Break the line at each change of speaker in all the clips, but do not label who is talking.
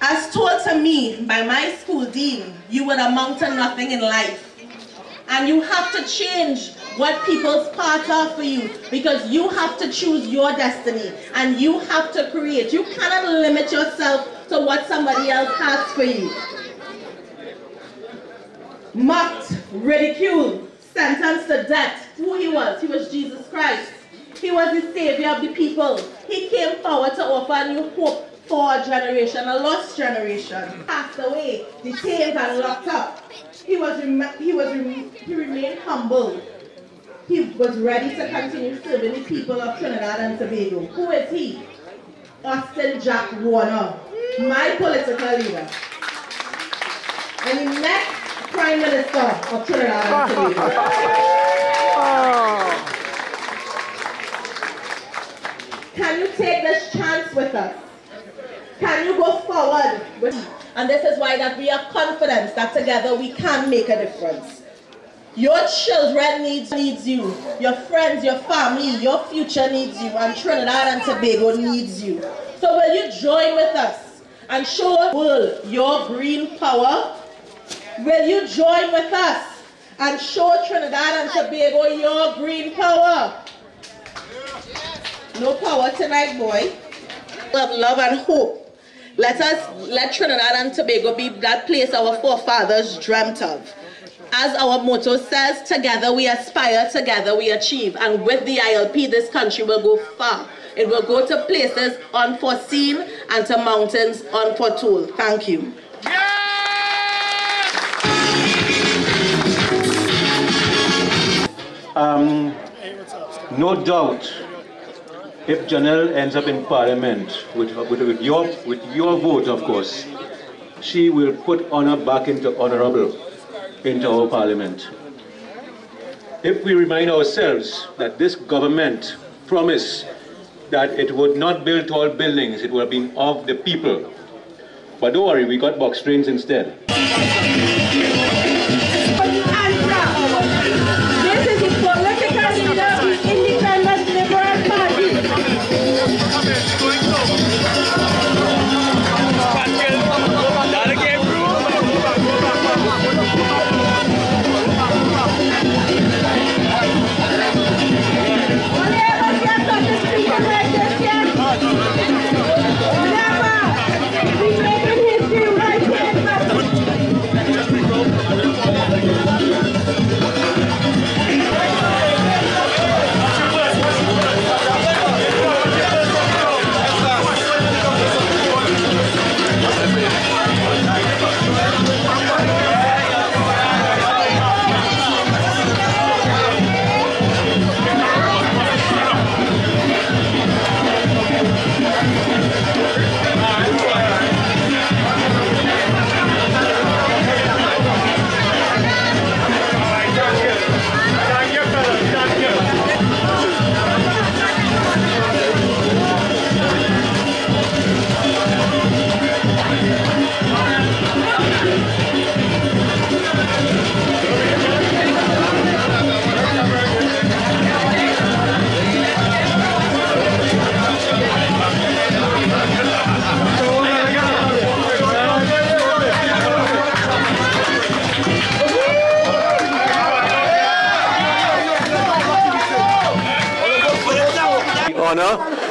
As told to me by my school dean, you would amount to nothing in life. And you have to change what people's paths are for you, because you have to choose your destiny and you have to create. You cannot limit yourself to what somebody else has for you. Mocked, ridiculed, sentenced to death. Who he was? He was Jesus Christ. He was the savior of the people. He came forward to offer a new hope for a generation, a lost generation. Passed away, detained and locked up. He remained humble. He was ready to continue serving the people of Trinidad and Tobago. Who is he? Austin Jack Warner, my political leader. And the next Prime Minister of Trinidad and Tobago. Can you take this chance with us? Can you go forward with us? And this is why that we are confident that together we can make a difference. Your children needs you. Your friends, your family, your future needs you. And Trinidad and Tobago needs you. So will you join with us and show the world your green power? Will you join with us and show Trinidad and Tobago your green power? No power tonight, boy. Of love and hope. Let Trinidad and Tobago be that place our forefathers dreamt of. As our motto says, together we aspire, together we achieve. And with the ILP, this country will go far. It will go to places unforeseen and to mountains unforetold. Thank you.
No doubt, if Janelle ends up in Parliament with your vote, of course, she will put honor back into honorable into our Parliament. If we remind ourselves that this government promised that it would not build tall buildings, it would have been of the people. But don't worry, we got box trains instead.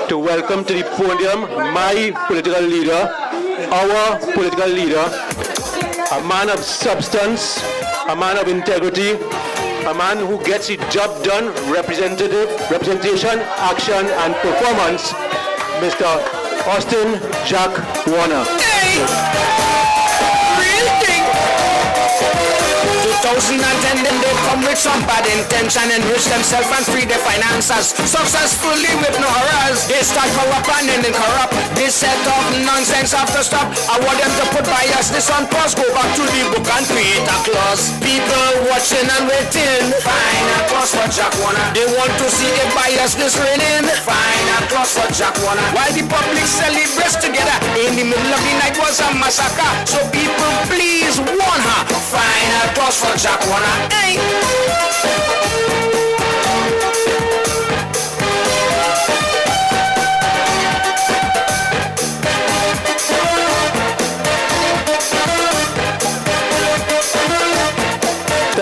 To welcome to the podium my political leader, our political leader, a man of substance, a man of integrity, a man who gets the job done, representation, action and performance, Mr. Austin Jack Warner. Hey.
2010, then they come with some bad intention, enrich themselves and free their finances successfully with no horrors. They start corrupt and then corrupt. This set of nonsense have to stop. I want them to put bias this on pause, go back to the book and create a clause. People watching and waiting, find a clause for Jack Warner. They want to see if bias this raining, find a clause for Jack Warner. While the public celebrates together, in the middle of the night was a massacre. So people please warn her, find a clause for Jack Warner. Hey.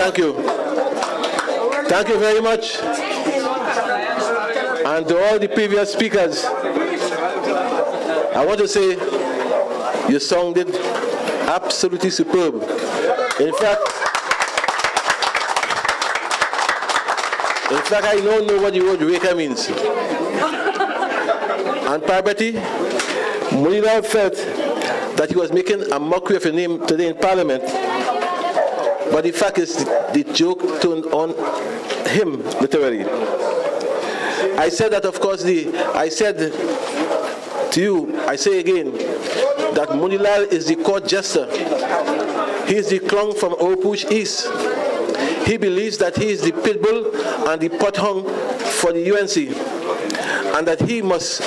Thank you. Thank you very much. And to all the previous speakers, I want to say you sounded absolutely superb. In fact, I don't know what the word Reka means. And Parvati, Munilal felt that he was making a mockery of your name today in Parliament. But the fact is, the joke turned on him, literally. I said that, of course, I said to you, I say again, that Munilal is the court jester. He is the clown from Opush East. He believes that he is the pitbull and the pothung for the UNC, and that he must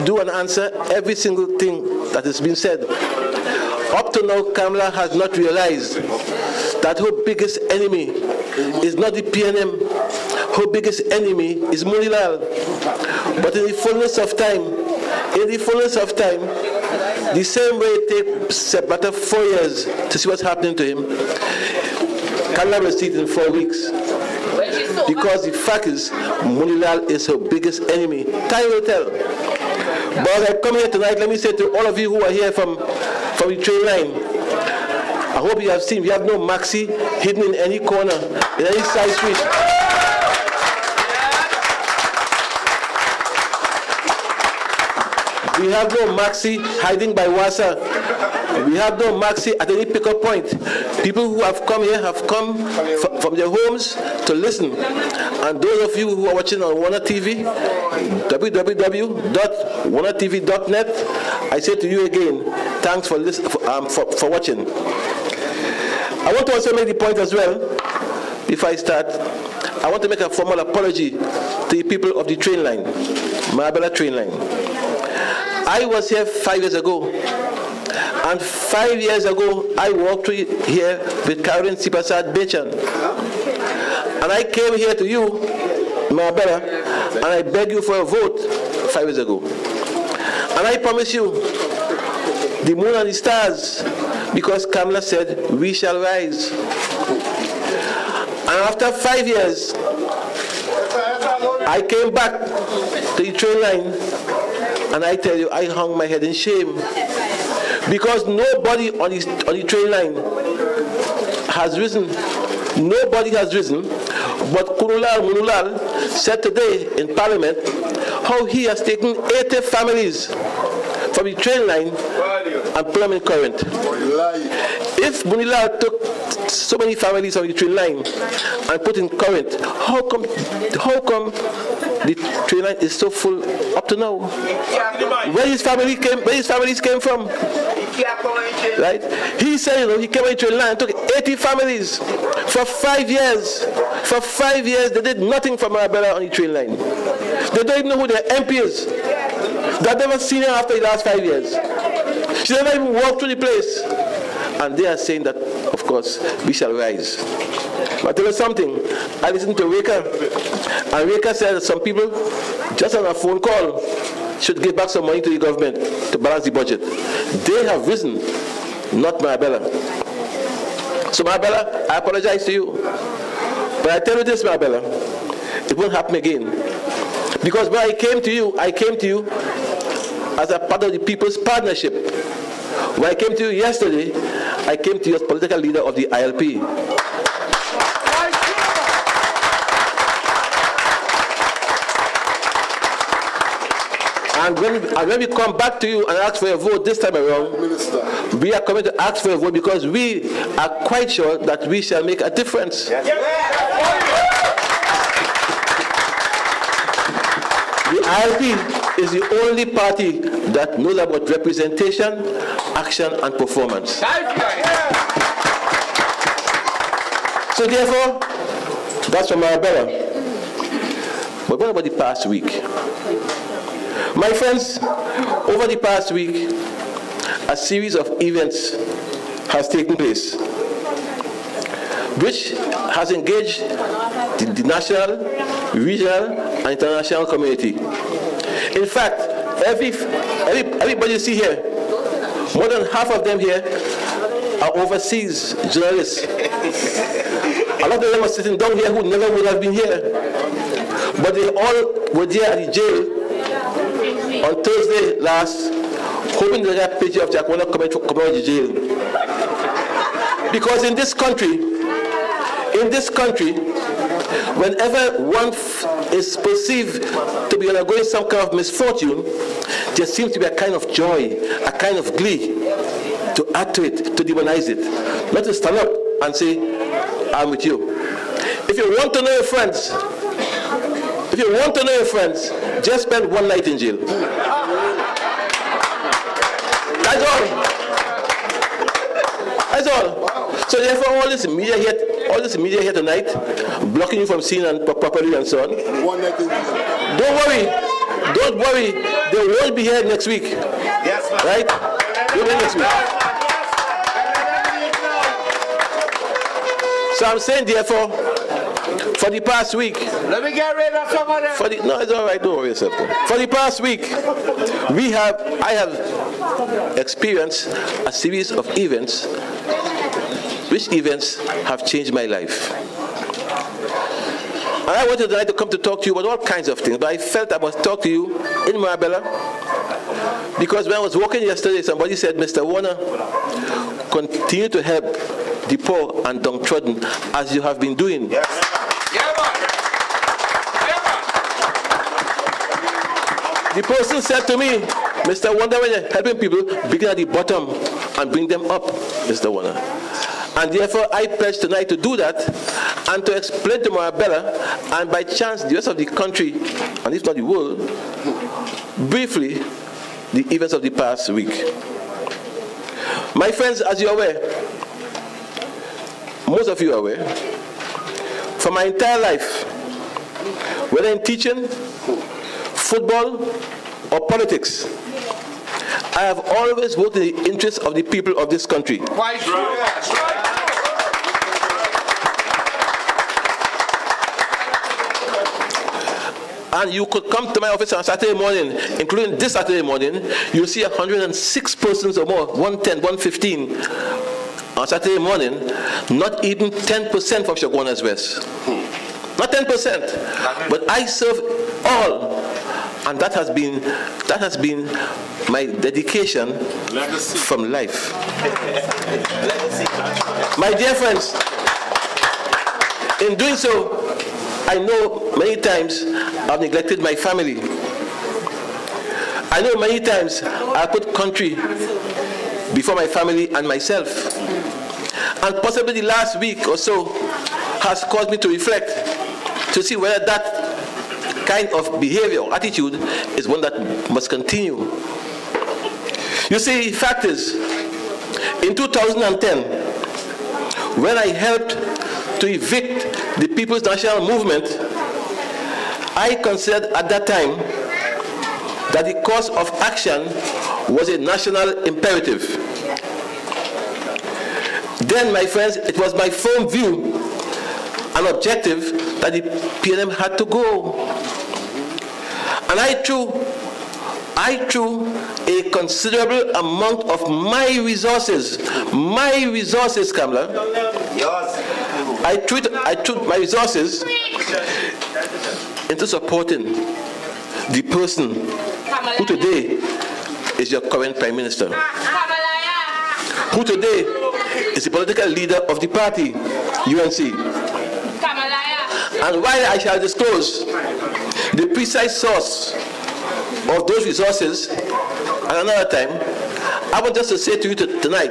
do and answer every single thing that has been said. Up to now, Kamala has not realized that her biggest enemy is not the PNM. Her biggest enemy is Munilal. But in the fullness of time, the same way it takes about 4 years to see what's happening to him, Kamala will see it in 4 weeks. Because the fact is, Munilal is her biggest enemy. Time will tell. But as I come here tonight, let me say to all of you who are here from the train line, I hope you have seen, we have no maxi hidden in any corner, in any side street. We have no maxi hiding by Wasa. We have no maxi at any pickup point. People who have come here have come from their homes to listen. And those of you who are watching on Warner TV, www.warnertv.net, I say to you again, thanks for watching. I want to also make the point as well, before I start, I want to make a formal apology to the people of the train line, Marabella train line. I was here 5 years ago, and 5 years ago, I walked through here with Karen Sipasad Bechan. And I came here to you, Marabella, and I begged you for a vote 5 years ago. And I promise you, the moon and the stars, because Kamala said, we shall rise. And after 5 years, I came back to the train line, and I tell you, I hung my head in shame. Because nobody on the train line has risen. Nobody has risen. But Munilal said today in Parliament how he has taken 80 families from the train line and put them in current. If Munilal took so many families from the train line and put in current, how come the train line is so full up to now? Where his families came from? Right? He said, he came on the train line and took 80 families for 5 years. For 5 years, they did nothing for Marabella on the train line. They don't even know who their MP is. They've never seen her after the last 5 years. She never even walked through the place. And they are saying that, of course, we shall rise. But tell you something, I listened to Reka, and Reka said that some people, just on a phone call, should give back some money to the government to balance the budget. They have risen, not Marabella. So Marabella, I apologize to you. But I tell you this, Marabella, it won't happen again. Because when I came to you as a part of the People's Partnership. When I came to you yesterday, I came to you as political leader of the ILP. And when we come back to you and ask for a vote this time around, we are coming to ask for a vote because we are quite sure that we shall make a difference. The ILP is the only party that knows about representation, action, and performance. So therefore, that's from Marabella. But what about the past week? My friends, over the past week, a series of events has taken place, which has engaged the national, regional, and international community. In fact, everybody you see here, more than half of them here are overseas journalists. A lot of them are sitting down here who never would have been here. But they all were there at the jail on Thursday last, hoping to get a picture of Jack Warner coming out of the jail. Because in this country, whenever one is perceived to be undergoing some kind of misfortune, there seems to be a kind of joy, a kind of glee to add to it, to demonize it. Not to stand up and say, I'm with you. If you want to know your friends, just spend one night in jail. That's all. So therefore, all this media here tonight, blocking you from seeing and properly and so on. Don't worry. They won't be here next week. Yes, ma'am. Right? They'll be next week. So I'm saying, therefore, for the past week. Let me get rid of some of them. No, it's all right. Don't worry yourself. For the past week, I have experienced a series of events. Which events have changed my life? And I wanted tonight to come to talk to you about all kinds of things, but I felt I must talk to you in Marbella, because when I was walking yesterday, somebody said, Mr. Warner, continue to help the poor and downtrodden as you have been doing. Yes. The person said to me, Mr. Warner, when you're helping people, begin at the bottom and bring them up, Mr. Warner. And therefore, I pledge tonight to do that and to explain to Marbella, and by chance the rest of the country, and if not the world, briefly, the events of the past week. My friends, as you're aware, most of you are aware, for my entire life, whether in teaching, football, or politics, I have always worked in the interests of the people of this country. And you could come to my office on Saturday morning, including this Saturday morning, you'll see 106 persons or more, 110, 115 on Saturday morning, not even 10% from Chaguanas West. Not 10%. But I serve all. And that has been my dedication from life. My dear friends, in doing so, I know many times I've neglected my family. I know many times I put country before my family and myself. And possibly the last week or so has caused me to reflect, to see whether that kind of behavior or attitude is one that must continue. You see, fact is, in 2010, when I helped to evict the People's National Movement, I considered at that time that the course of action was a national imperative. Then, my friends, it was my firm view and objective that the PNM had to go. And I threw a considerable amount of my resources, Kamala. I threw my resources into supporting the person who today is your current Prime Minister, who today is the political leader of the party, UNC. And while I shall disclose the precise source of those resources at another time, I want just to say to you tonight,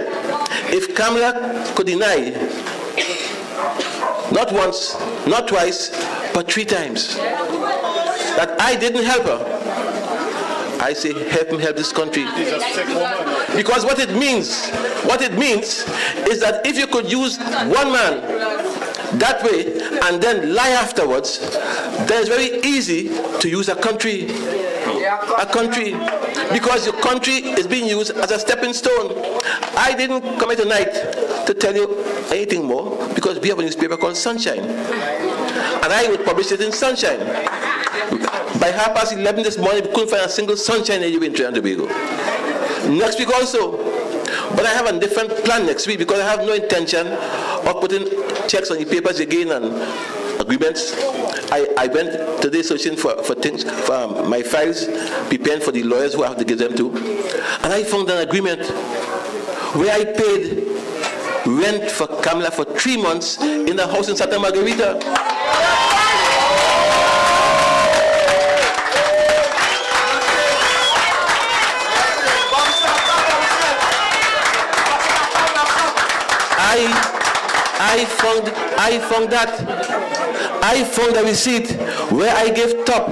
if Kamala could deny, not once, not twice, but 3 times, that I didn't help her, I say help me help this country. Because what it means is that if you could use one man that way and then lie afterwards, then it's very easy to use a country, because your country is being used as a stepping stone. I didn't come here tonight to tell you anything more, because we have a newspaper called Sunshine, and I would publish it in Sunshine. By 11:30 this morning, we couldn't find a single Sunshine anywhere in Trinidad and Tobago. Next week also. But I have a different plan next week, because I have no intention of putting checks on the papers again and agreements. I went today searching for things, for my files, preparing for the lawyers who I have to give them to. And I found an agreement where I paid rent for Kamala for 3 months in a house in Santa Margarita. I found a receipt where I gave top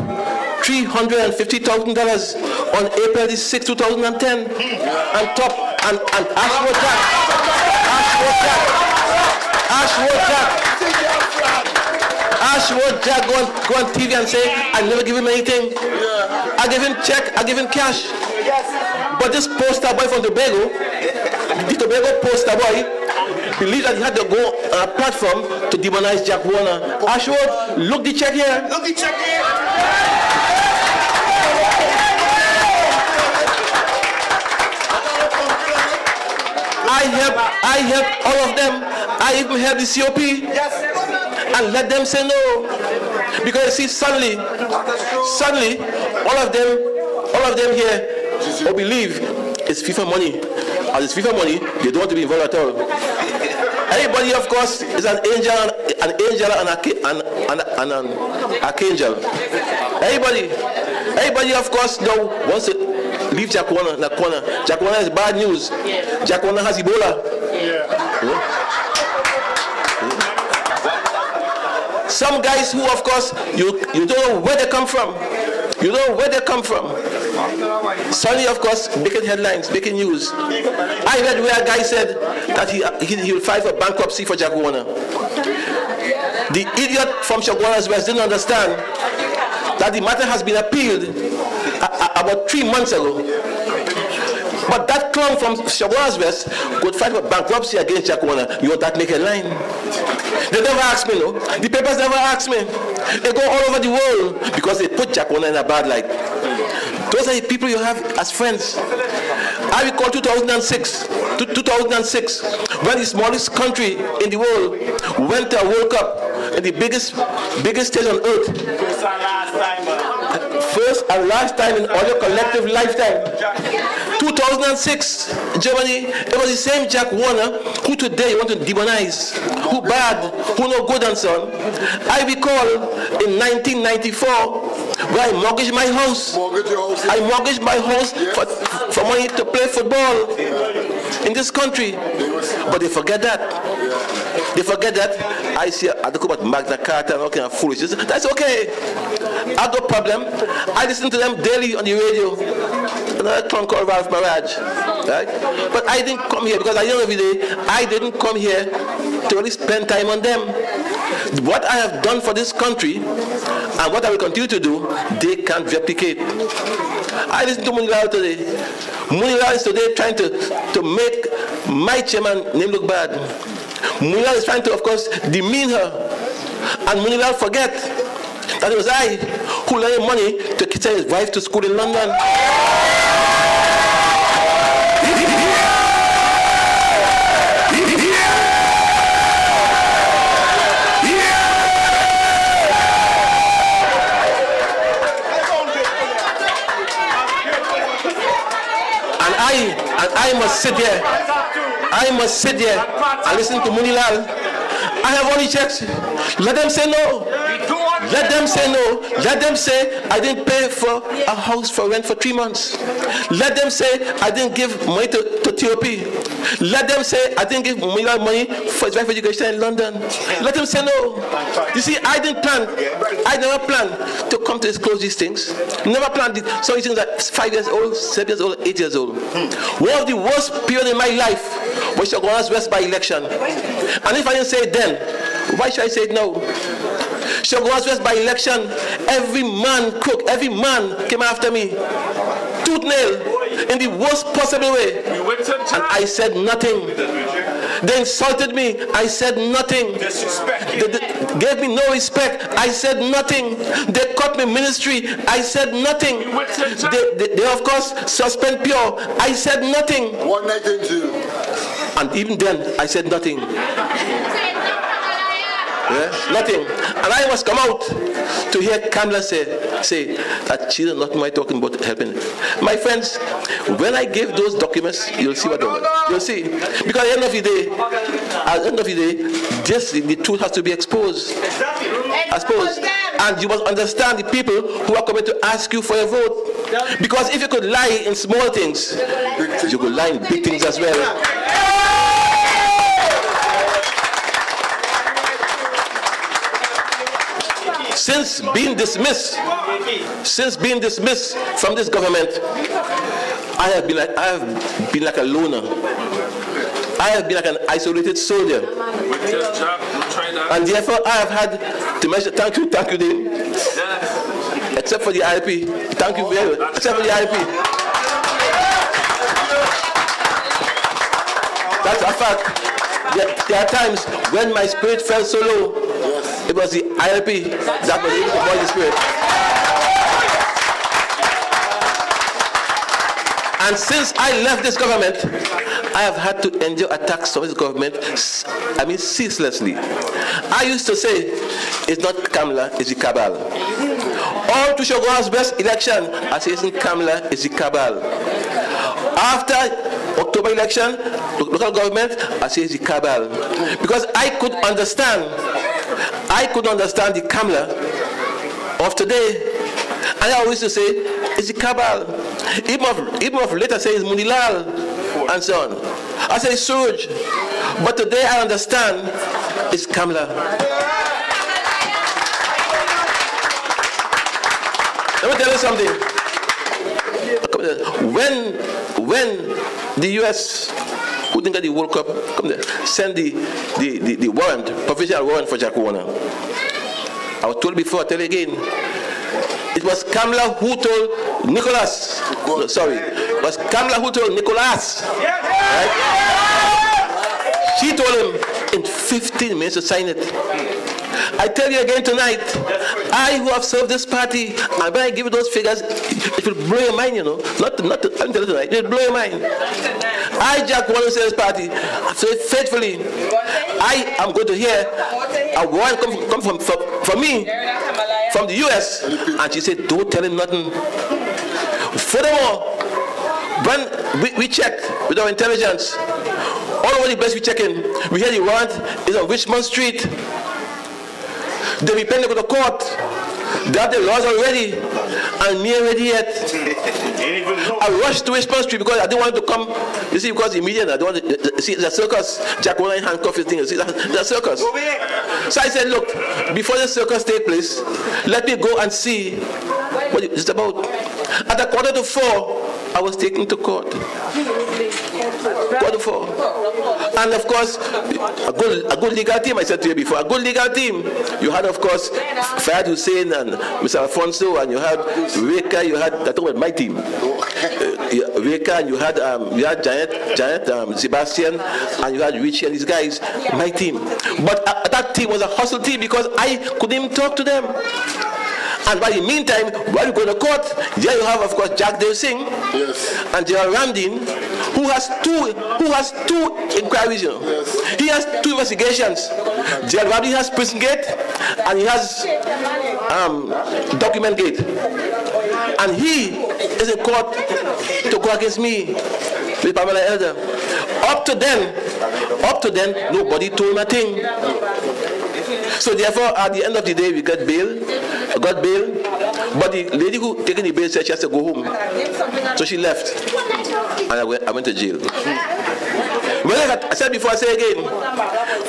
$350,000 on April 6, 2010, and top and Ashworth Jack go on TV and say I never give him anything. I give him check, I give him cash. But this poster boy from Tobago, the Tobago poster boy, believed that he had to go on a platform to demonize Jack Warner. Ashworth, look the check here. Look the check here. I help all of them. I even help the COP. Yes. And let them say no. Because you see, suddenly, all of them here will believe it's FIFA money. As it's FIFA money, they don't want to be involved at all. Everybody, of course, is an angel and an archangel. Everybody, of course, now wants to leave Jack Warner in the corner. Jack Warner is bad news. Jack Warner has Ebola. Some guys who, of course, you don't know where they come from. You don't know where they come from. Suddenly, of course, making headlines, making news. I read where a guy said that he will file for bankruptcy for Jack Warner. The idiot from Chaguanas West didn't understand that the matter has been appealed about 3 months ago. But that clown from Chaguanas West could file for bankruptcy against Jack Warner. You want that make a line? They never asked me, no. The papers never asked me. They go all over the world because they put Jack Warner in a bad light. Those are the people you have as friends. I recall 2006, when the smallest country in the world went to a World Cup in the biggest stage on earth. First and last time in all your collective lifetime. 2006, Germany, it was the same Jack Warner who today you want to demonize, who bad, who no good and so on. I recall in 1994, where I mortgaged my house. I mortgaged my house for money to play football in this country. But they forget that. They forget that. I see I talk about Magna Carta and all kind of foolishness. That's okay. I have no problem. I listen to them daily on the radio. Another clown called Ralph Maraj. Right? But I didn't come here because at the end of the day, I didn't come here to really spend time on them. What I have done for this country and what I will continue to do, they can't replicate. I listened to Munilal today. Munilal is today trying to make my chairman name look bad. Munilal is trying to, of course, demean her. And Munilal forget that it was I who lent him money to send his wife to school in London. I must sit there and listen to Munilal. I have only checks. Let them say no. Let them say no. Let them say I didn't pay for a house for rent for 3 months. Let them say I didn't give money to TOP. Let them say I didn't give Munilal money for his wife education in London. Let them say no. You see, I didn't plan. I never planned to come to disclose these things. Never planned it. So things like 5 years old, 7 years old, 8 years old. One of the worst periods in my life was Chaguanas West by election. And if I didn't say it then, why should I say it now? Chaguanas West by election, every man crook, every man came after me. Tooth nail, in the worst possible way. And I said nothing. They insulted me. I said nothing. They gave me no respect. I said nothing. They cut me ministry. I said nothing. They of course suspend Pure. I said nothing. And even then, I said nothing. Yeah? Nothing. And I must come out to hear Kamala say that she does not know what I'm talking about helping. My friends, when I give those documents, you'll see what they want. You'll see. Because at the end of the day, the truth has to be exposed. Exposed. And you must understand the people who are coming to ask you for a vote. Because if you could lie in small things, you could lie in big things as well. Since being dismissed from this government, I have been like a loner. I have been like an isolated soldier. And therefore I have had to mention thank you, Dave. Except for the ILP. Thank you very much. Except for the ILP. That's a fact. There are times when my spirit felt so low. It was the ILP that was able to boil the spirit. And since I left this government, I have had to endure attacks from this government, ceaselessly. I used to say, it's not Kamala, it's the cabal. All to Shogo's best election, I say, it's not Kamala, it's the cabal. After October election, local government, I say, it's the cabal. Because I could understand the Kamala of today. And I always used to say, it's the cabal. Even of later say it's Munilal and so on. I say Surge. But today I understand it's Kamala. Let me tell you something. When the US, who didn't get the World Cup, send the warrant, provisional warrant for Jack Warner. I was told before, I tell you again. It was Kamala who told Nicholas. No, sorry. It was Kamala who told Nicholas. Right? She told him in 15 minutes to sign it. I tell you again tonight, I who have served this party, and when I give you those figures, it will blow your mind, you know. I'm telling you tonight, it will blow your mind. I, Jack Warner, serve this party, so faithfully, I am going to hear a warrant come from me, from the US, and she said, don't tell him nothing. Furthermore, when we checked with our intelligence, all over the place we check in, we hear the warrant is on Richmond Street. They be pending to the court. They have the laws already, and me already yet. I rushed to Richmond Street because I didn't want to come. You see, because the media, I don't want to see the circus. Jack Warner handcuff his thing. You see, the circus. So I said, look, before the circus take place, let me go and see what it's about. At 3:45, I was taken to court. 3:45. And of course, a good legal team, I said to you before, a good legal team. You had, of course, Fayad Hussein and Mr. Alfonso, and you had Reka, you had, I talk about my team. Reka, and you had Janet, Sebastian, and you had Richie and these guys, my team. But that team was a hustle team because I couldn't even talk to them. And by the meantime, while you go to court, there you have, of course, Jack Dave Singh, yes, and Gerald Ramdin, who has two inquiries. You know. Yes. He has 2 investigations. Gerald Ramdin has prison gate, and he has document gate. And he is in court to go against me with Pamela Elder. Up to then, nobody told me a thing. So therefore, at the end of the day, we got bail. But the lady who taken the bail said she has to go home. So she left, and I went to jail. Well, I said before, I say again,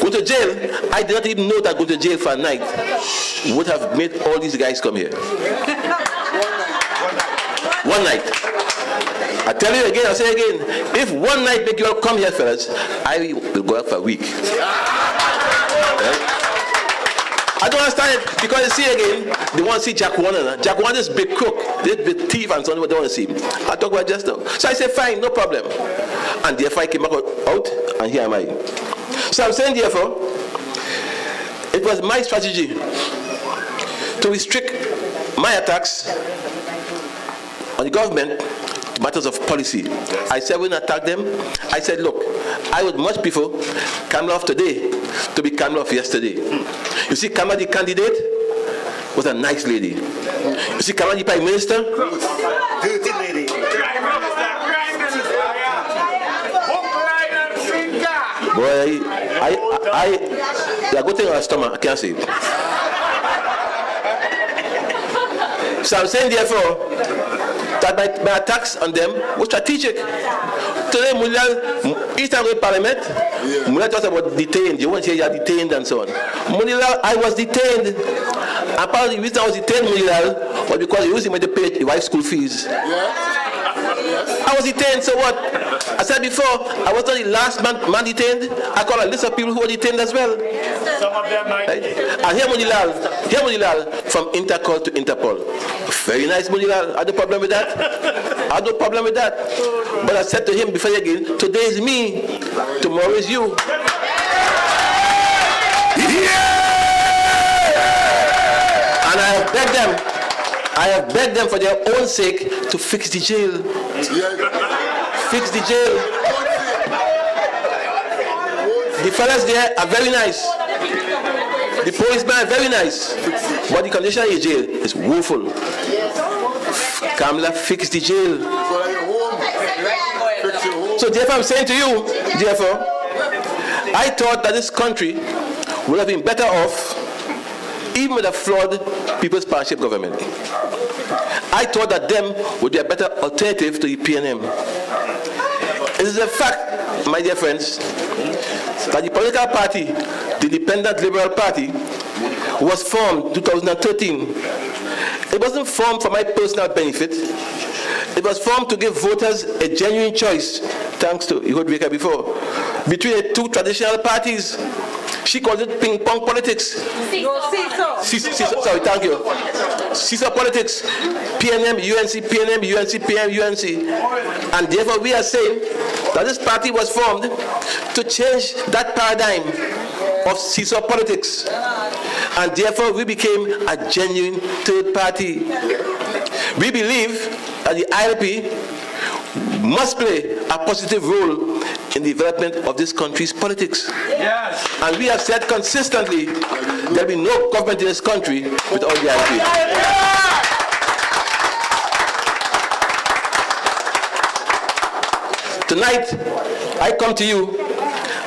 go to jail. I did not even know that go to jail for a night would have made all these guys come here. One night. I tell you again, I say again, if one night make you all come here, fellas, I will go out for a week. Right? I don't understand it because you see again, they want to see Jack Warner. Jack Warner is big crook, this big thief and so on, they want to see him. I talk about just now. So I say, fine, no problem. And therefore I came out, and here am I. So I'm saying therefore, it was my strategy to restrict my attacks on the government to matters of policy. I said when I attacked them, I said, look, I would much prefer Kamala of today to be Kamala of yesterday. You see, Kamala the candidate was a nice lady. You see, Kamala the Prime Minister,
dirty lady.
boy, the good thing on my stomach, I can't say it. So I'm saying, therefore, that my attacks on them was strategic. Today, each time we Parliament, Mulal talks about detained. You won't hear you're detained and so on. Mulal, I was detained. And part of the reason I was detained, Mulal, was because he used him to pay his wife's school fees. I was detained, so what? I said before, I was not the last man detained. I call a list of people who were detained as well.
Some of them might.
Right? And here Munilal, from Interpol to Interpol. Very nice, Munilal. I have no problem with that. I have no problem with that. But I said to him before again, today is me, tomorrow is you. And I have begged them for their own sake to fix the jail. Fix the jail. The fellas there are very nice. The policemen are very nice. But the condition in the jail is woeful. Kamala, fix the jail. So therefore I'm saying to you, therefore, I thought that this country would have been better off even with a flawed People's Partnership government. I thought that them would be a better alternative to the PNM. It is a fact, my dear friends, that the political party, the Independent Liberal Party, was formed in 2013. It wasn't formed for my personal benefit. It was formed to give voters a genuine choice, thanks to Ehud Baker before, between the two traditional parties. She calls it ping pong politics. Sorry, thank you. Seesaw politics. PNM, UNC, PNM, UNC, PNM, UNC. And therefore we are saying that this party was formed to change that paradigm of seesaw politics. And therefore we became a genuine third party. We believe that the ILP must play a positive role in the development of this country's politics. Yes. And we have said consistently there will be no government in this country without the ILP. Tonight, I come to you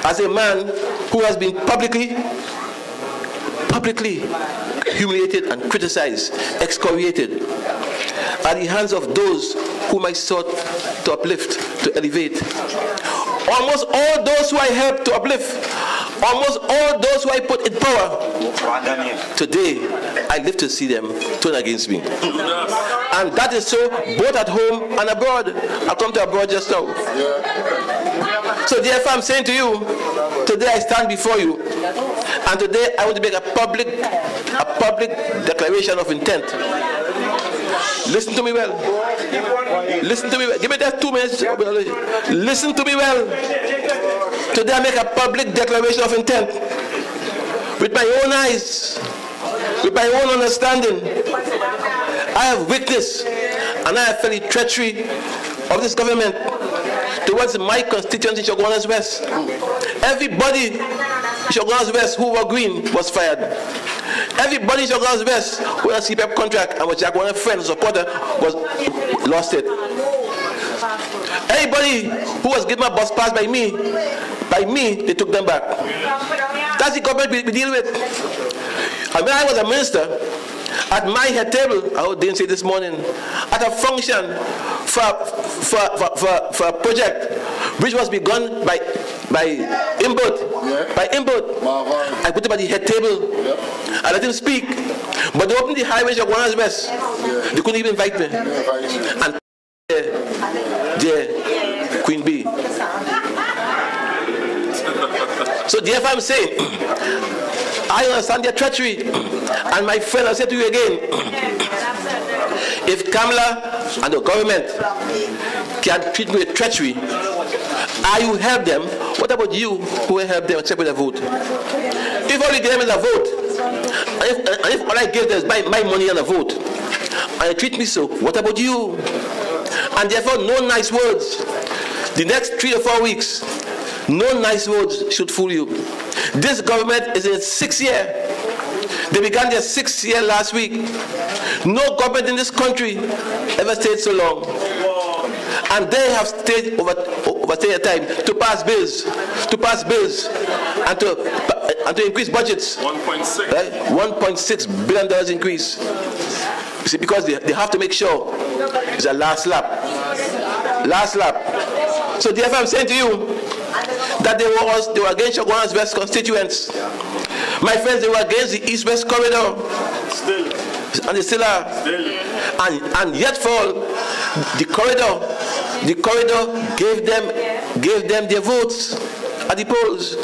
as a man who has been publicly humiliated and criticized, excoriated at the hands of those whom I sought to uplift, to elevate. Almost all those who I helped to uplift, almost all those who I put in power, today I live to see them turn against me. And that is so both at home and abroad. I come to abroad just now. So therefore I'm saying to you, today I stand before you, and today I want to make a public declaration of intent. Listen to me well. Listen to me well. Give me that 2 minutes. Listen to me well. Today I make a public declaration of intent. With my own eyes, with my own understanding, I have witnessed and I have felt the treachery of this government towards my constituency, Shogunas West. Everybody in Shogunas West who were green was fired. Everybody in Shogunas West who had a CPAP contract and was Jack one friend, supporter, was lost it. Anybody who was given a bus pass by me, they took them back. That's the government we deal with. And when I was a minister, at my head table, I didn't say this morning, at a function for a project which was begun by input. I put him at the head table. I let him speak. But they opened the highway to Shogunas West. They couldn't even invite me. And there, Queen Bee. So therefore I'm saying, I understand their treachery. And my friend, I say to you again, if Kamala and the government can treat me with treachery, I will help them. What about you who will help them except with a vote? If all you give them is a vote, and if all I give them is my money and a vote, and they treat me so, what about you? And therefore, no nice words. The next 3 or 4 weeks, no nice words should fool you. This government is in its 6th year. They began their 6th year last week. No government in this country ever stayed so long. And they have stayed overstayed their time to pass bills, and to increase budgets.
1.6.
Right? $1.6 billion increase. You see, because they have to make sure it's a last lap. Last lap. So therefore I'm saying to you that they were against Chaguana's West constituents. My friends, they were against the East-West corridor.
Still.
And they still are.
Still.
And yet for all, the corridor gave them their votes at the polls.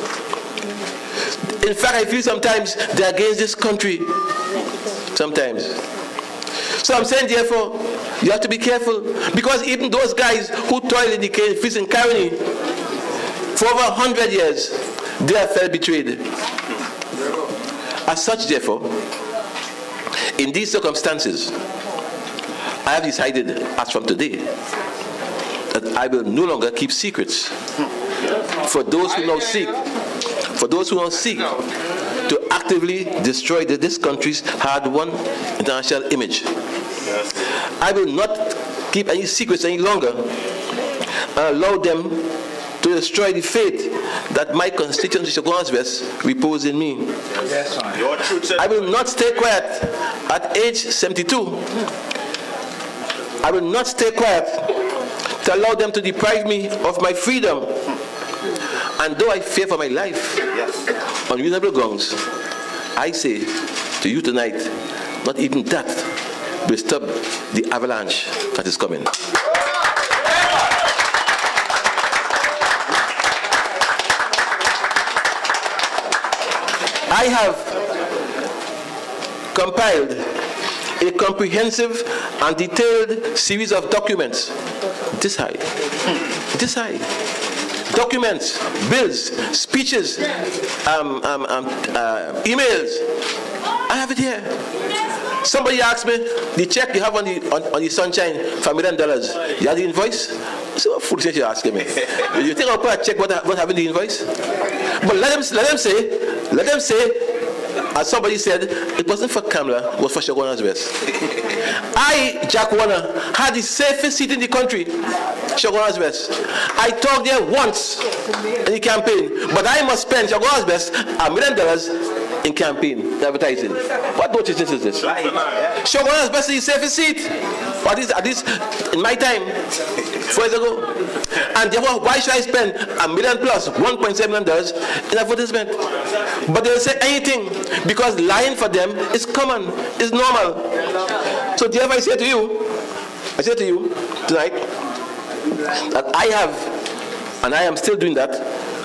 In fact, I feel sometimes they're against this country. Sometimes. So I'm saying, therefore, you have to be careful. Because even those guys who toiled in the fields in Caroni for over 100 years, they have felt betrayed. As such, therefore, in these circumstances, I have decided, as from today, that I will no longer keep secrets. For those who now seek to actively destroy this country's hard-won international image. I will not keep any secrets any longer and allow them to destroy the faith that my constituency, Chaguana's West, repose in me.
Yes,
I will not stay quiet at age 72. I will not stay quiet to allow them to deprive me of my freedom. And though I fear for my life, on reasonable grounds, I say to you tonight, not even that will stop the avalanche that is coming. I have compiled a comprehensive and detailed series of documents, this high, documents, bills, speeches, emails. I have it here. Somebody asked me, the check you have on the Sunshine for $1 million, you have the invoice? So what foolishness you're asking me? You think I'll put a check without having the invoice? But let them say, as somebody said, it wasn't for Kamala, it was for Chaguana's West. I, Jack Warner, had the safest seat in the country, Chaguana's West. I talked there once in the campaign, but I must spend Chaguana's West $1 million in campaign advertising. What nonsense is this? Chaguana's West is the safest seat. At least in my time, 4 years ago. And therefore, why should I spend $1 million plus $1.7 million in advertisement? But they'll say anything because lying for them is common, is normal. So therefore, I say to you tonight that I have, and I am still doing that,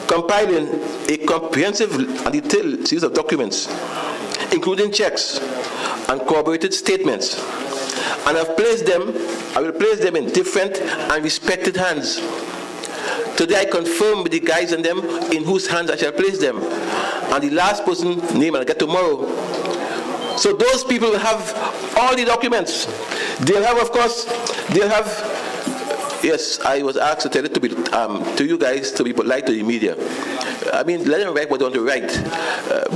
compiling a comprehensive and detailed series of documents, including checks and corroborated statements. And I will place them in different and respected hands. Today I confirm with the guys and them in whose hands I shall place them. And the last person's name I'll get tomorrow. So those people will have all the documents. They'll have, of course, yes, I was asked to tell it to you guys to be polite to the media. I mean, let them write what they want to write.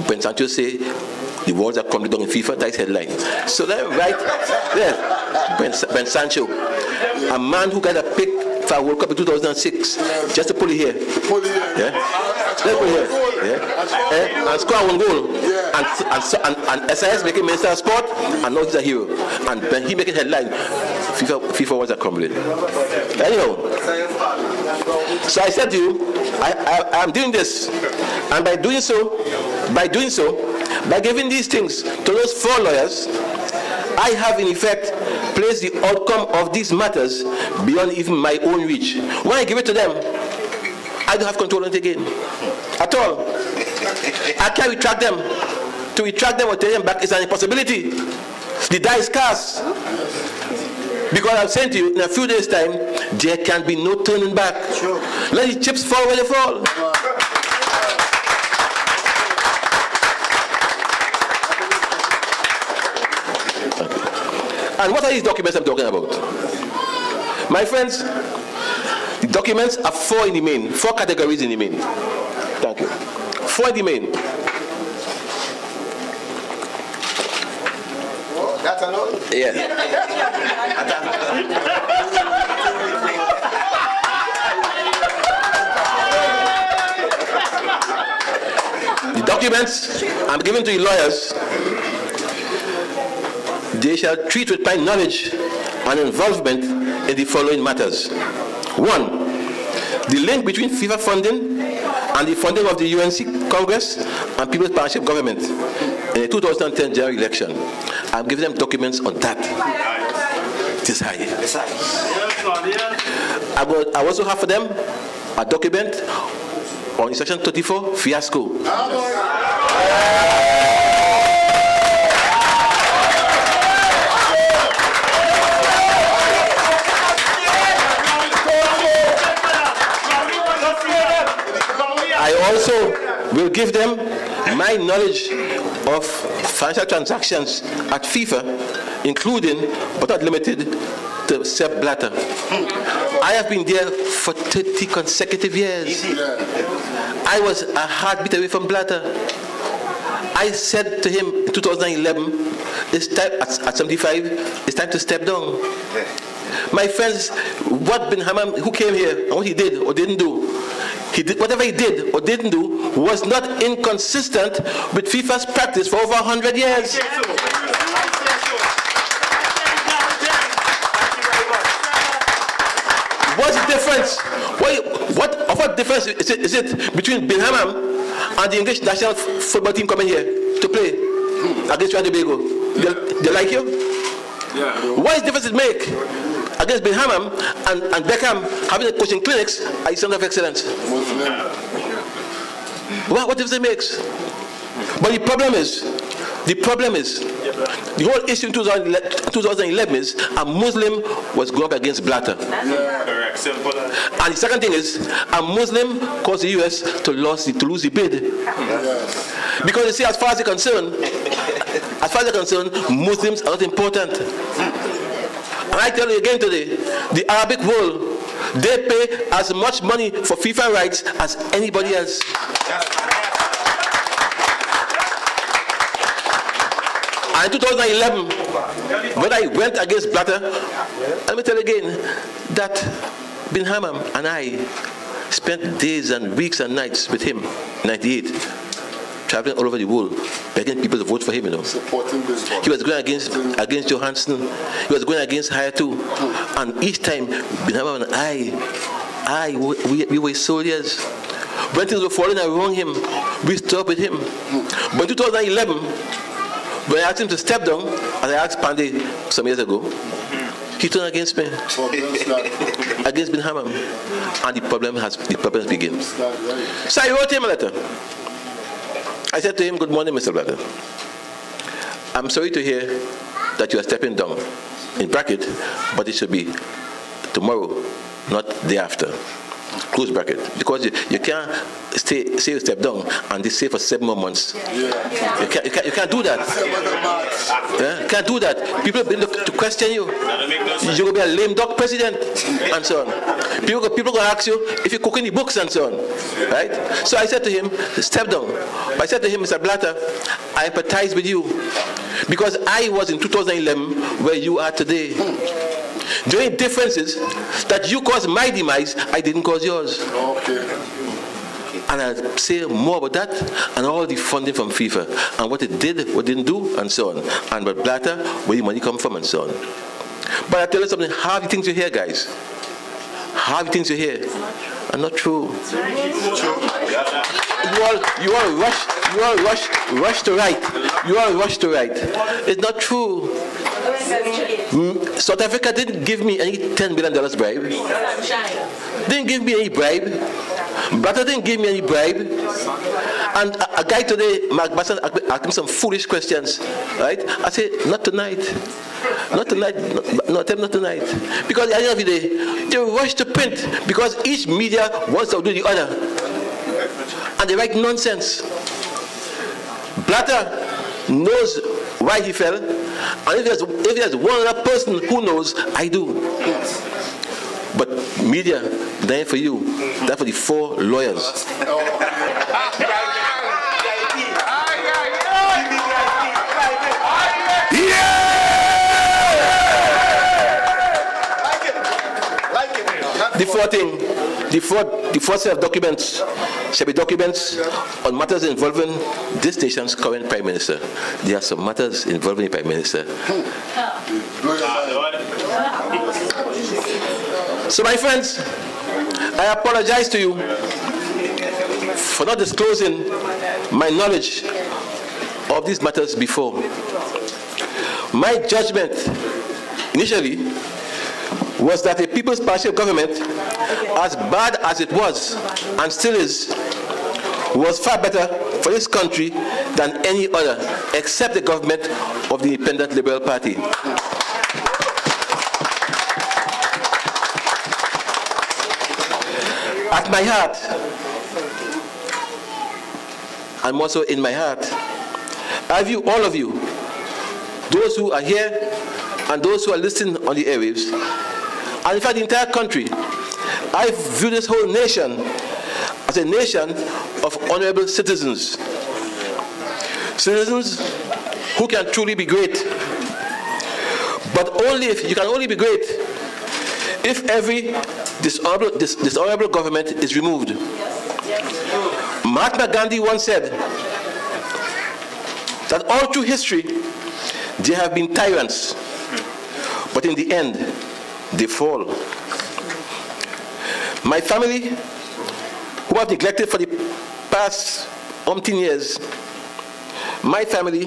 When Sancho say, the words are coming down in FIFA, that's headline. So let them write there. Ben Sancho, a man who got a pick for a World Cup in 2006, just to pull it here. Yeah? Let's put it here. Yeah? And score one goal. And SIS making Minister of Sport, and now he's a hero. And when he making headline, FIFA words are crumbling. Anyhow, so I said to you, I'm doing this, and by doing so, by giving these things to those 4 lawyers, I have in effect placed the outcome of these matters beyond even my own reach. When I give it to them, I don't have control of it again. At all. I can't retract them. To retract them or take them back is an impossibility. The die is cast. Because I'm saying to you, in a few days' time, there can be no turning back. Sure. Let the chips fall where they fall. And what are these documents I'm talking about? My friends, the documents are 4 in the main, 4 categories in the main. Thank you. 4 in the main.
That's a lot?
Yeah. The documents I'm giving to the lawyers, they shall treat with my knowledge and involvement in the following matters. 1. The link between FIFA funding and the funding of the UNC Congress and People's Partnership Government in the 2010 general election. I'm giving them documents on that. This high. I also have for them a document on the Section 34 fiasco. I also will give them my knowledge of financial transactions at FIFA, including, but not limited to Sepp Blatter. I have been there for 30 consecutive years. I was a heartbeat away from Blatter. I said to him in 2011, it's time, at 75, it's time to step down. My friends, what Ben Hammam, who came here, and what he did or didn't do, whatever he did or didn't do was not inconsistent with FIFA's practice for over 100 years. What's the difference? What difference is it between Ben Hammam and the English national football team coming here to play against Trinidad and Tobago? They like you? Yeah. What difference it make against Ben Hammam and Beckham having the coaching clinics at the Center of Excellence? What difference it makes? But the problem is, the whole issue in 2011 is a Muslim was going up against Blatter.
Correct, simple.
And the second thing is, a Muslim caused the US to lose the bid. Because you see, as far as they're concerned, Muslims are not important. And I tell you again today, the Arabic world, they pay as much money for FIFA rights as anybody else. And in 2011, when I went against Blatter, let me tell you again, that Ben Hammam and I spent days and weeks and nights with him, 98, traveling all over the world, begging people to vote for him, you know.
Supporting baseball.
He was going against Johansson, he was going against Hayatu, and each time, Ben Hammam and we were soldiers. When things were falling around him, we stood with him. But in 2011, when I asked him to step down, as I asked Pandey some years ago, he turned against me, against Ben Hammam, and the problems begin. So I wrote him a letter. I said to him, "Good morning, Mr. Blatter. I'm sorry to hear that you are stepping down, in bracket, but it should be tomorrow, not day after. Close bracket, because you can't say you step down and they stay for 7 more months. Yeah. You can't do that. Yeah? You can't do that. People begin to question you. You're going to be a lame duck president, and so on. People going to ask you if you cook in the books, and so on. Right? So I said to him, step down. But I said to him, Mr. Blatter, I empathize with you, because I was in 2011 where you are today. The only difference is that you caused my demise, I didn't cause yours. Okay. And I'll say more about that and all the funding from FIFA and what it did, what it didn't do, and so on. And with Blatter, where the money come from, and so on. But I tell you something, half the things you hear, guys, half the things you hear are not true. You all rush to write. You all rush to write. It's not true. South Africa didn't give me any $10 billion bribe. Didn't give me any bribe. Blatter didn't give me any bribe. And a guy today, Mark Basson, asked me some foolish questions. Right? I said, not tonight. Not tonight. Not tonight. Because at the end of the day, they rush to print because each media wants to do the other. And they write nonsense. Blatter knows why he fell, and if there's one other person who knows, I do. But media, they're for you. They're for the 4 lawyers. the fourth set of documents shall be documents on matters involving this nation's current Prime Minister. There are some matters involving the Prime Minister. So my friends, I apologize to you for not disclosing my knowledge of these matters before. My judgment initially was that a people's partial government, as bad as it was and still is, was far better for this country than any other, except the government of the Independent Liberal Party. At my heart, and also in my heart, I view all of you, those who are here and those who are listening on the airwaves, and in fact the entire country, I view this whole nation as a nation of honorable citizens. Citizens who can truly be great. But you can only be great if every dishonorable government is removed. Mahatma Gandhi once said that all through history there have been tyrants, but in the end they fall. My family, who have neglected for the past umpteen years, my family,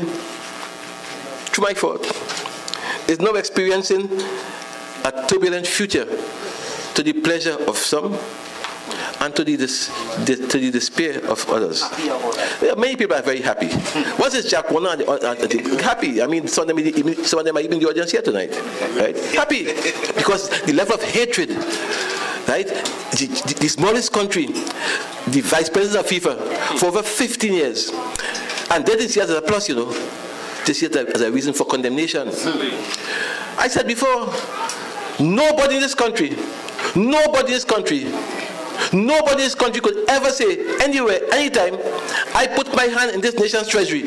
through my fault, is now experiencing a turbulent future to the pleasure of some and to the despair of others. Many people are very happy. What is Jack Warner happy? I mean, some of them are even in the audience here tonight. Right? Happy because the level of hatred, right? The smallest country, the vice president of FIFA for over 15 years, and they didn't see it as a plus, you know. They see it as a reason for condemnation. I said before, nobody in this country could ever say, anywhere, anytime, I put my hand in this nation's treasury.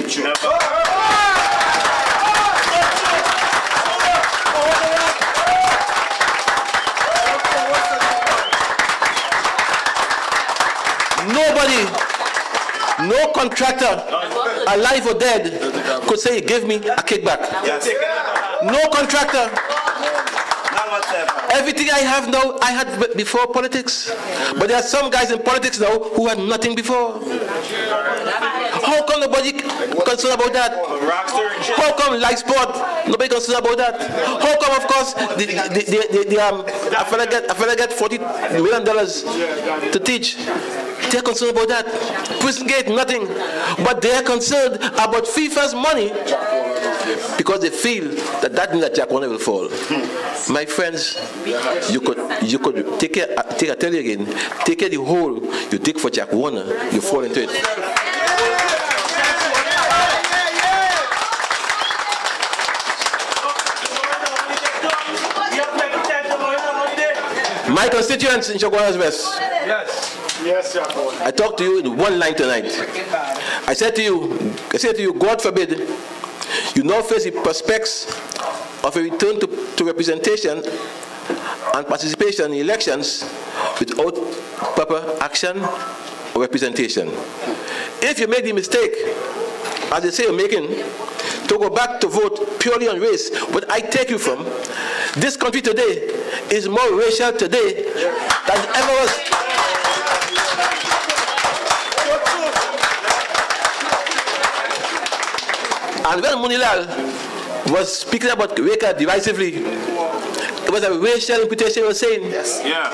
Nobody, no contractor, alive or dead, could say he gave me a kickback. No contractor. Everything I have now, I had before politics. But there are some guys in politics now who had nothing before. How come nobody concerned about that? How come like sport, nobody concerned about that? How come, of course, I feel I get $40 million to teach. They're concerned about that. Prison gate, nothing. But they're concerned about FIFA's money because they feel that means that Jack Warner will fall. My friends, you could take care, I tell you again, take care of the hole you dig for Jack Warner, you fall into it. My constituents in Chaguanas West. Yes, I talked to you in one line tonight. I said to you, God forbid, you now face the prospects of a return to representation and participation in elections without proper action or representation. If you make the mistake, as they say you're making, to go back to vote purely on race, what I take you from, this country today is more racial today than it ever was. And when Munilal was speaking about Weka divisively, it was a racial imputation he was saying. Yes. Yeah.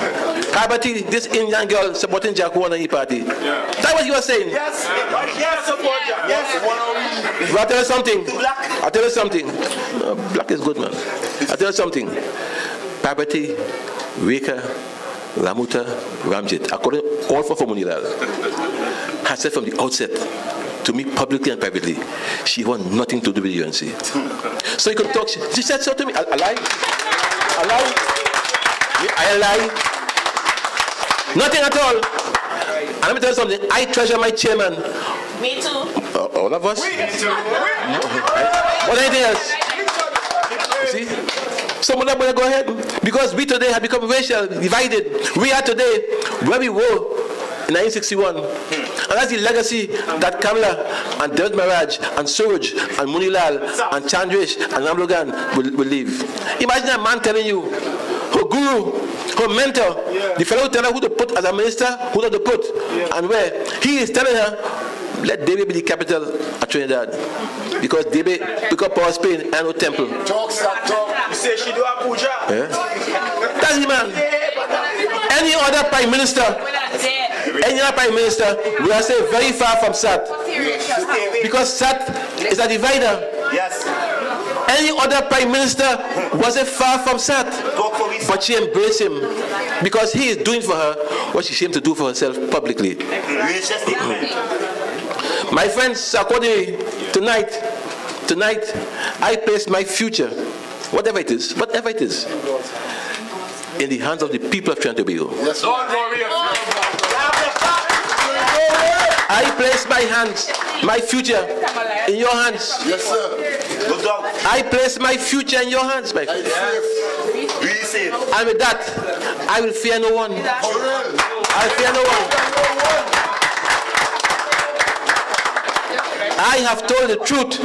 Kabati, this Indian girl supporting Jack Warner in the party. Yeah. That's what he was saying. Yes. Yes, support Jack. Yes. I'll tell you something. I'll tell you something. No, black is good, man. I'll tell you something. Kabati, Weka, Ramuta, Ramjit, according all for Munilal, has said from the outset, to me publicly and privately, she wants nothing to do with the UNC. So you could talk, she said so to me, I lie. I lie. Nothing at all. And let me tell you something, I treasure my chairman.
Me too.
All of us. Me too. What anything else? You see? Some of them will go ahead. Because we today have become racial divided. We are today where we were in 1961. And that's the legacy that Kamala and David Maraj and Suraj and Munilal and Chandresh and Ramlogan will leave. Imagine a man telling you, her guru, her mentor, the fellow who tell her who to put as a minister, who not to put, and where. He is telling her, let Debe be the capital of Trinidad. Because Debe pick up power Spain and no temple.
Talk. You say she do a puja.
Yeah. That's the man. Any other prime minister we are say very far from SAT. Because SAT is a divider.
Yes.
Any other prime minister was far from SAT. But she embraced him because he is doing for her what she aimed to do for herself publicly. My friends, accordingly, tonight, I place my future, whatever it is, in the hands of the people of Trinidad and Tobago.
Yes,
I place my future in your hands.
yes, sir.
I place my future in your hands, my friend. And with that, I will fear no one. I fear no one. I have told the truth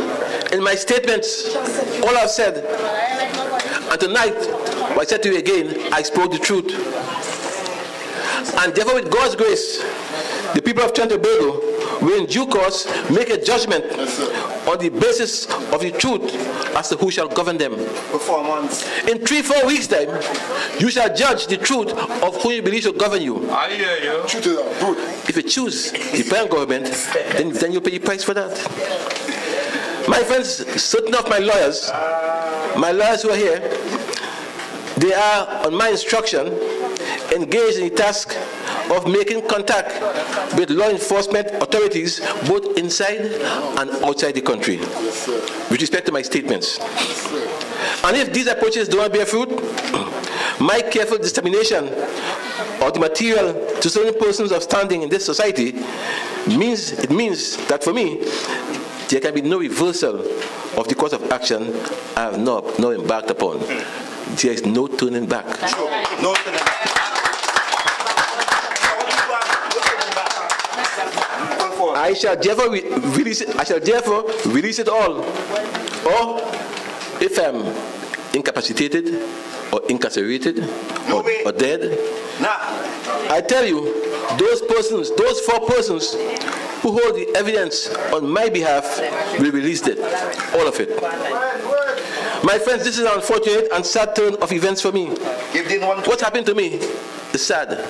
in my statements, all I've said. And tonight, what I said to you again, I spoke the truth. And therefore, with God's grace, the people of Trinidad and Tobago will in due course make a judgment on the basis of the truth as to who shall govern them.
Performance.
In 3-4 weeks' time, you shall judge the truth of who you believe shall govern you.
I hear you. Truth is good.
If you choose the present government, then you pay the price for that. My friends, certain of my lawyers who are here, they are, on my instruction, engaged in the task of making contact with law enforcement authorities both inside and outside the country with respect to my statements. And if these approaches do not bear fruit, my careful dissemination of the material to certain persons of standing in this society means that for me, there can be no reversal of the course of action I have now embarked upon. There is no turning back.
No turning back.
I shall therefore release it all. Or if I'm incapacitated or incarcerated or dead, I tell you, those 4 persons who hold the evidence on my behalf will release it, all of it. My friends, this is an unfortunate and sad turn of events for me. What happened to me is sad.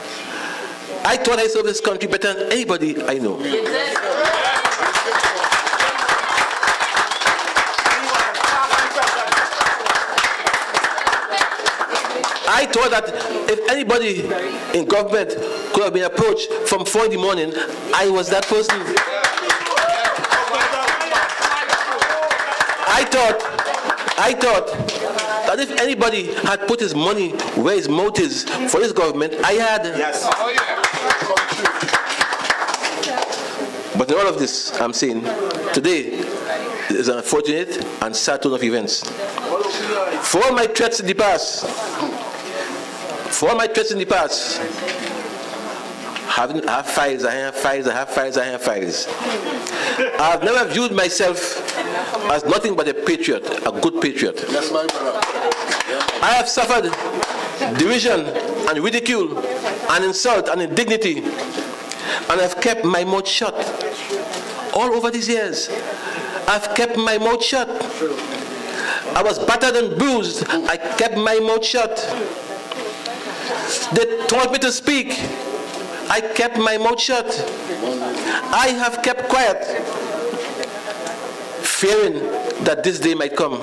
I thought I served this country better than anybody I know. I thought that if anybody in government could have been approached from 4 in the morning, I was that person. I thought that if anybody had put his money where his mouth is for this government, I had.
Yes.
But in all of this, I'm saying, today is an unfortunate and sad turn of events. For all my threats in the past, I have files. I have never viewed myself as nothing but a patriot, a good patriot.
Yes, my brother.
I have suffered derision and ridicule and insult and indignity, and I've kept my mouth shut. All over these years, I've kept my mouth shut. I was battered and bruised. I kept my mouth shut. They told me to speak. I kept my mouth shut. I have kept quiet, fearing that this day might come.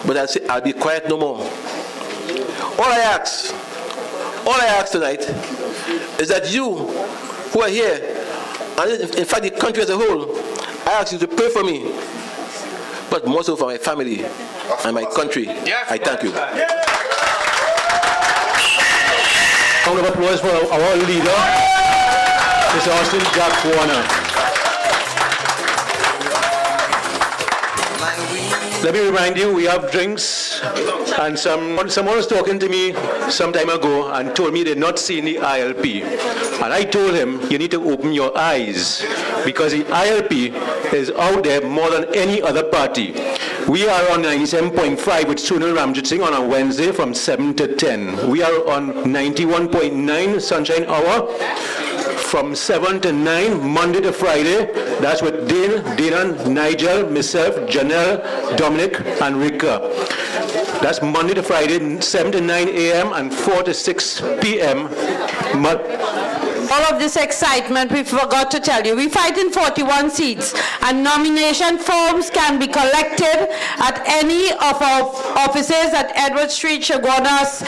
But I'll say, I'll be quiet no more. All I ask tonight is that you who are here, and in fact the country as a whole, I ask you to pray for me, but more so for my family and my country. I thank you.
Round of applause for our leader, Mr. Austin Jack Warner. Let me remind you, we have drinks and someone was talking to me some time ago and told me they'd not seen the ILP. And I told him, you need to open your eyes, because the ILP is out there more than any other party. We are on 97.5 with Sunil Ramjit on a Wednesday from 7 to 10. We are on 91.9 Sunshine Hour from 7 to 9, Monday to Friday. That's with Dana, Nigel, myself, Janelle, Dominic, and Rika. That's Monday to Friday, 7 to 9 a.m. and 4 to 6 p.m.
All of this excitement, we forgot to tell you. We fight in 41 seats, and nomination forms can be collected at any of our offices at Edward Street, Chaguanas.